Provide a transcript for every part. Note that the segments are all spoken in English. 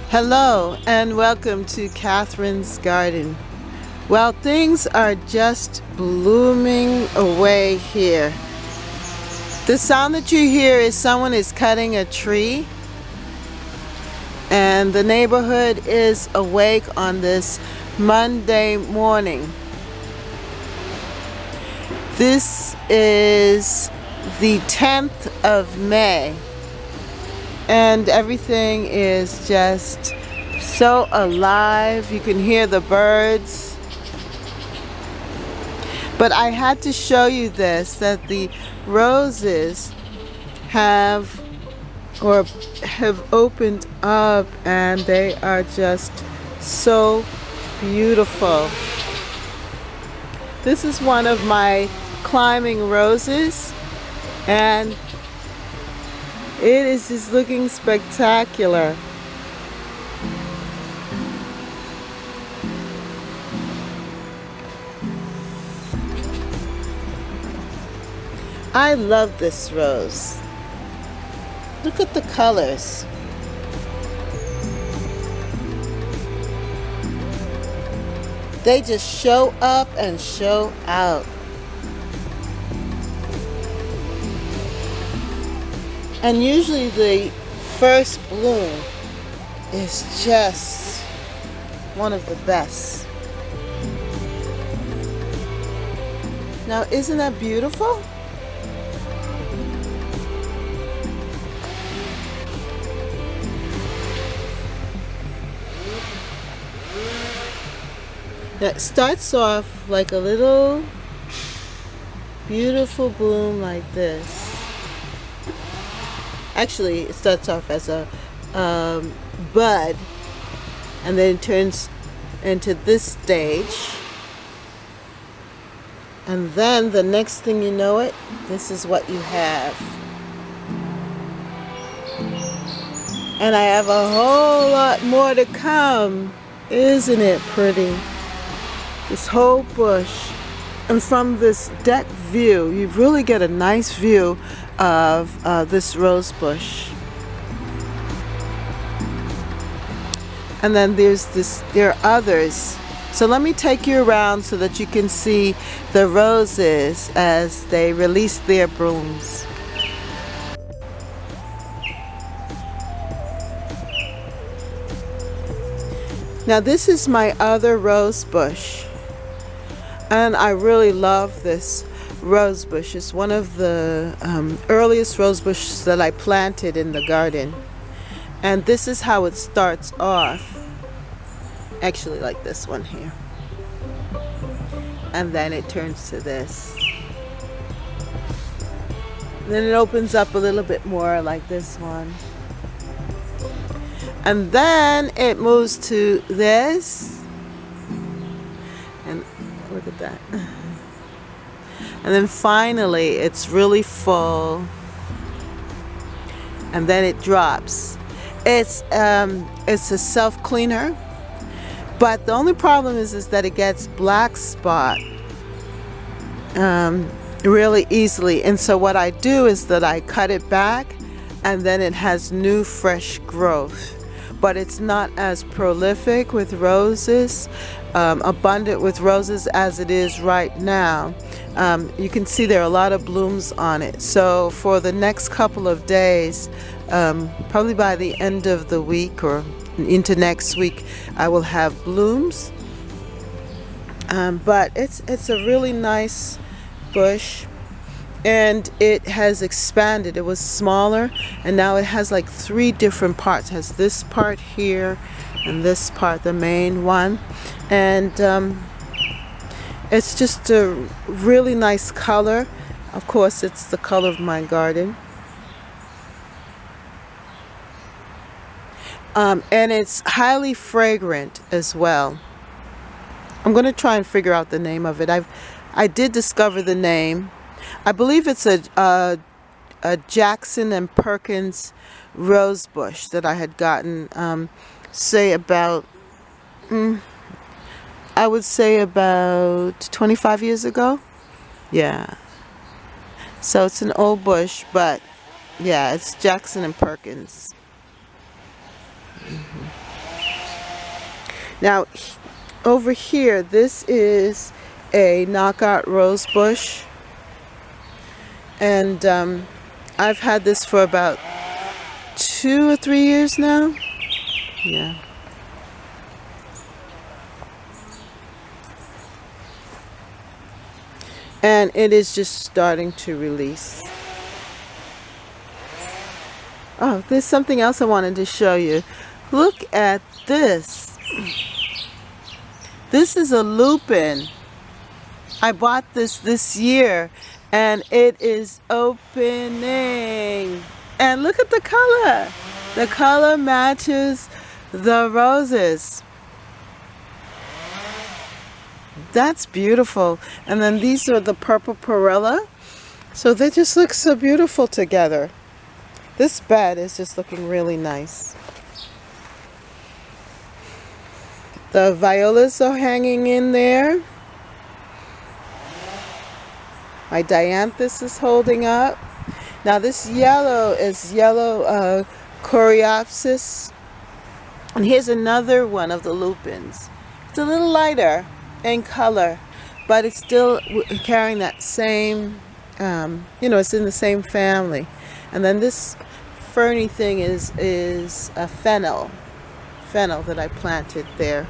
Hello and welcome to Catherine's Garden. Well, things are just blooming away here. The sound that you hear is someone is cutting a tree, and the neighborhood is awake on this Monday morning. This is the 10th of May. And everything is just so alive. You can hear the birds. But I had to show you this, that the roses have opened up, and they are just so beautiful. This is one of my climbing roses, and it is just looking spectacular. I love this rose. Look at the colors. They just show up and show out. And usually the first bloom is just one of the best. Now, isn't that beautiful? Now, it starts off like a little beautiful bloom like this. Actually, it starts off as a bud, and then it turns into this stage. And then the next thing you know it, this is what you have. And I have a whole lot more to come. Isn't it pretty? This whole bush. And from this deck view, you really get a nice view of this rose bush. And then there are others. So let me take you around so that you can see the roses as they release their blooms. Now this is my other rose bush. And I really love this rose bush. It's one of the earliest rose bushes that I planted in the garden. And this is how it starts off. Actually, like this one here. And then it turns to this. Then it opens up a little bit more like this one. And then it moves to this. And look at that. And then finally it's really full, and then it drops. It's a self-cleaner, but the only problem is that it gets black spot really easily. And so what I do is that I cut it back, and then it has new fresh growth. But it's not as prolific with roses, abundant with roses as it is right now. You can see there are a lot of blooms on it. So for the next couple of days, probably by the end of the week or into next week, I will have blooms. But it's a really nice bush. And it has expanded. It was smaller, and now it has like 3 different parts. It has this part here and this part, the main one. And it's just a really nice color. Of course, it's the color of my garden. And it's highly fragrant as well. I'm going to try and figure out the name of it. I did discover the name. I believe it's a Jackson and Perkins rose bush that I had gotten, say about, I would say about 25 years ago. Yeah. So it's an old bush, but yeah, it's Jackson and Perkins. Now, over here, this is a knockout rose bush. And I've had this for about 2 or 3 years now. Yeah. And it is just starting to release. Oh, there's something else I wanted to show you. Look at this. This is a lupin. I bought this year, and it is opening. And look at the color. The color matches the roses. That's beautiful. And then these are the purple perilla. So they just look so beautiful together. This bed is just looking really nice. The violas are hanging in there. My dianthus is holding up. Now this yellow is yellow coreopsis. And here's another one of the lupins. It's a little lighter in color, but it's still carrying that same, it's in the same family. And then this ferny thing is a fennel that I planted there.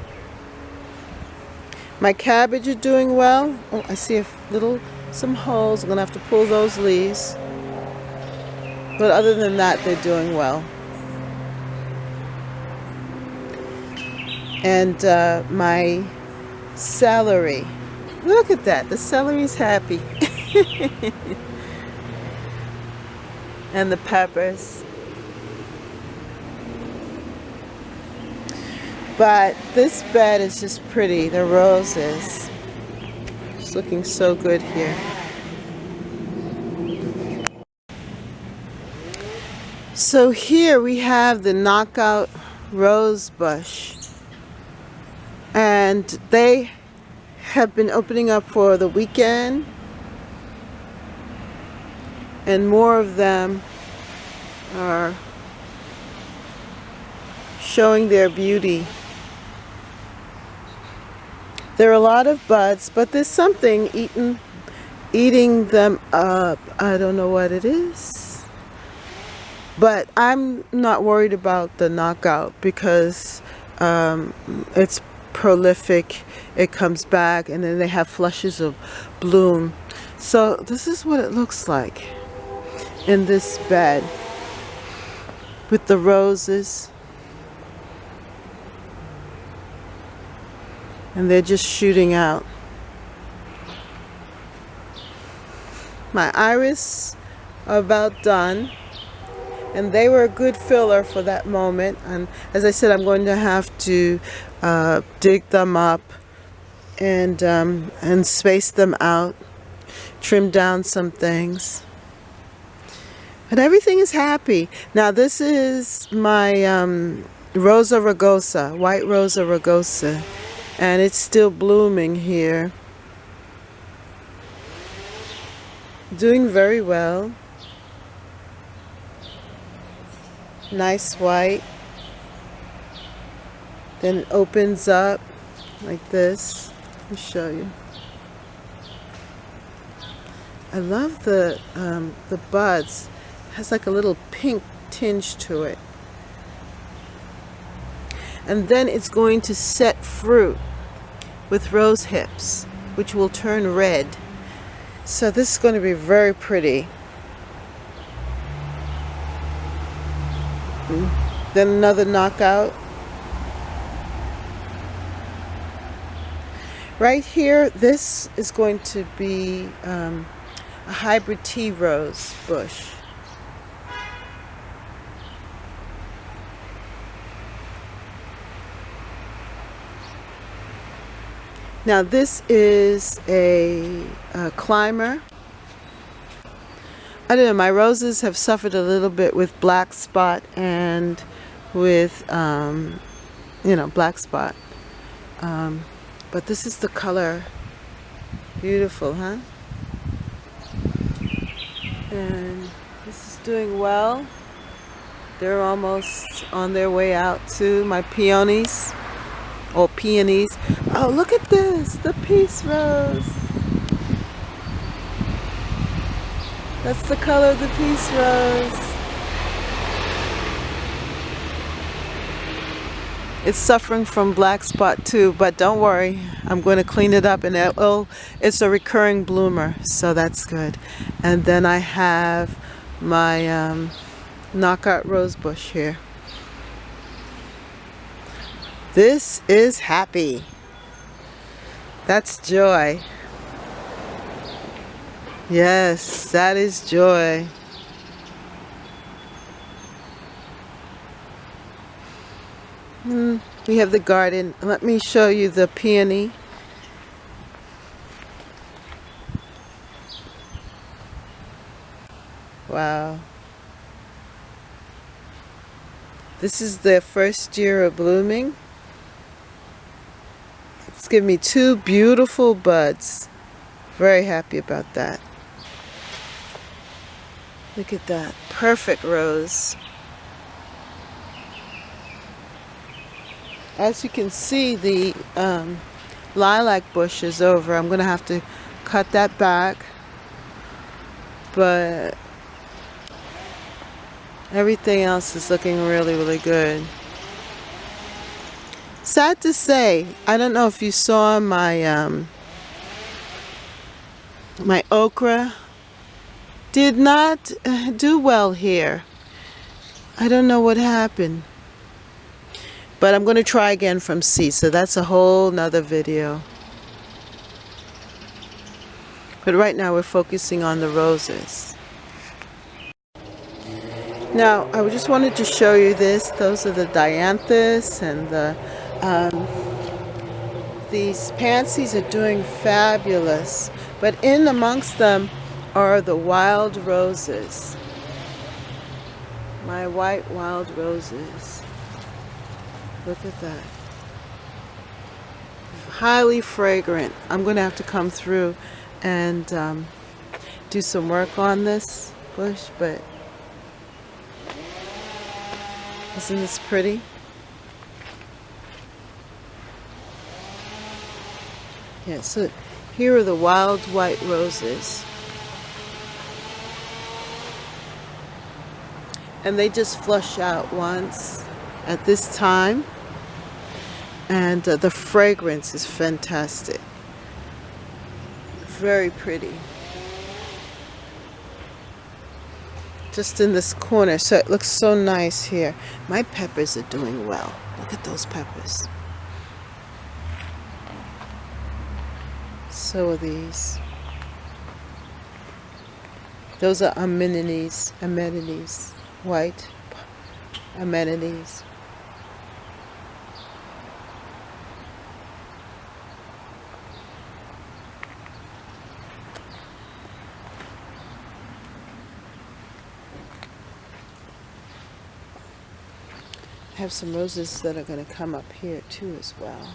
My cabbage are doing well. Oh, I see some holes. I'm gonna have to pull those leaves. But other than that, they're doing well. And my celery. Look at that. The celery's happy. And the peppers. But this bed is just pretty. The roses. It's looking so good here. So here we have the knockout rose bush. And they have been opening up for the weekend. And more of them are showing their beauty. There are a lot of buds, but there's something eating them up. I don't know what it is. But I'm not worried about the knockout because it's prolific. It comes back and then they have flushes of bloom. So this is what it looks like in this bed with the roses. And they're just shooting out. My iris are about done. And they were a good filler for that moment. And as I said, I'm going to have to dig them up and space them out, trim down some things. But everything is happy. Now this is my Rosa rugosa, white Rosa rugosa. And it's still blooming here. Doing very well. Nice white. Then it opens up like this. Let me show you. I love the buds. It has like a little pink tinge to it. And then it's going to set fruit with rose hips, which will turn red. So this is going to be very pretty. Then another knockout. Right here, this is going to be a hybrid tea rose bush. Now this is a climber. I don't know, my roses have suffered a little bit with black spot and with, black spot. But this is the color. Beautiful, huh? And this is doing well. They're almost on their way out too, my peonies. or peonies. Oh, look at this, the peace rose. That's the color of the peace rose. It's suffering from black spot too, but don't worry, I'm going to clean it up, and it's a recurring bloomer, so that's good. And then I have my knockout rose bush here. This is happy. That's joy. Yes, that is joy. We have the garden. Let me show you the peony. Wow. This is their first year of blooming. It's given me 2 beautiful buds. Very happy about that. Look at that. Perfect rose. As you can see, the lilac bush is over. I'm going to have to cut that back. But everything else is looking really, really good. Sad to say, I don't know if you saw my my okra did not do well here. I don't know what happened. But I'm going to try again from seed, so that's a whole nother video. But right now we're focusing on the roses. Now, I just wanted to show you this. Those are the dianthus, and these pansies are doing fabulous. But in amongst them are the wild roses. My white wild roses. Look at that. Highly fragrant. I'm going to have to come through and do some work on this bush, but isn't this pretty? Yeah, so here are the wild white roses. And they just flush out once at this time. And the fragrance is fantastic. Very pretty. Just in this corner, so it looks so nice here. My peppers are doing well. Look at those peppers. So are these. Those are amenities, white amenities. I have some roses that are going to come up here too as well.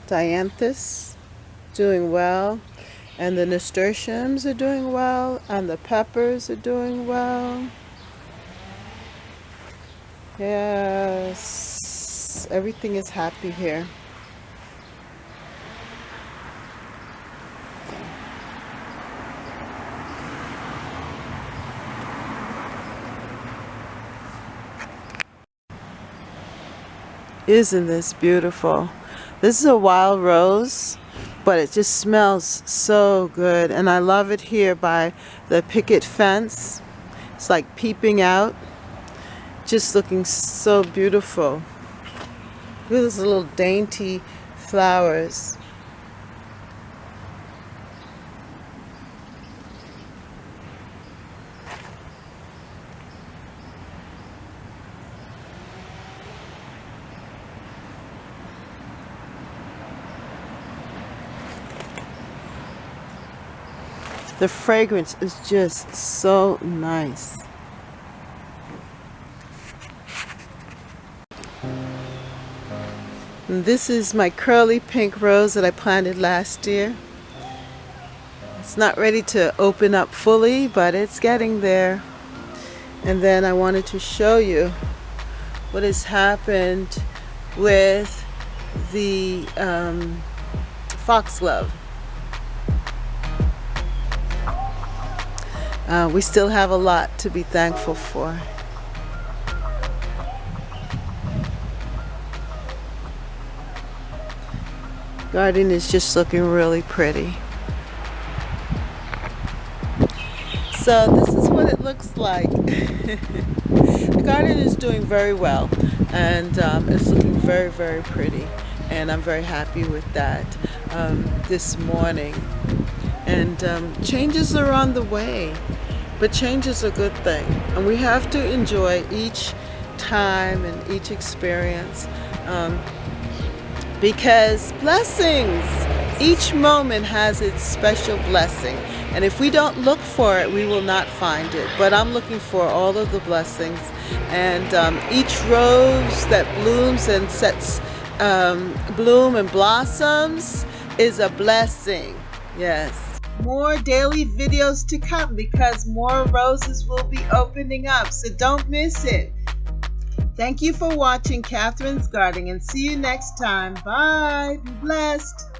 Dianthus doing well, and the nasturtiums are doing well, and the peppers are doing well. Yes, everything is happy here. Isn't this beautiful? This is a wild rose, but it just smells so good. And I love it here by the picket fence. It's like peeping out, just looking so beautiful. Look at those little dainty flowers. The fragrance is just so nice. And this is my curly pink rose that I planted last year. It's It's not ready to open up fully, but it's getting there. And then I wanted to show you what has happened with the foxglove. We still have a lot to be thankful for. Garden is just looking really pretty. So this is what it looks like. The garden is doing very well, and it's looking very, very pretty, and I'm very happy with that this morning. And changes are on the way, but change is a good thing, and we have to enjoy each time and each experience. Because blessings, each moment has its special blessing. And if we don't look for it, we will not find it. But I'm looking for all of the blessings. And each rose that blooms and sets bloom and blossoms is a blessing. Yes. More daily videos to come because more roses will be opening up. So don't miss it. Thank you for watching Catherine's Gardening, and see you next time. Bye. Be blessed.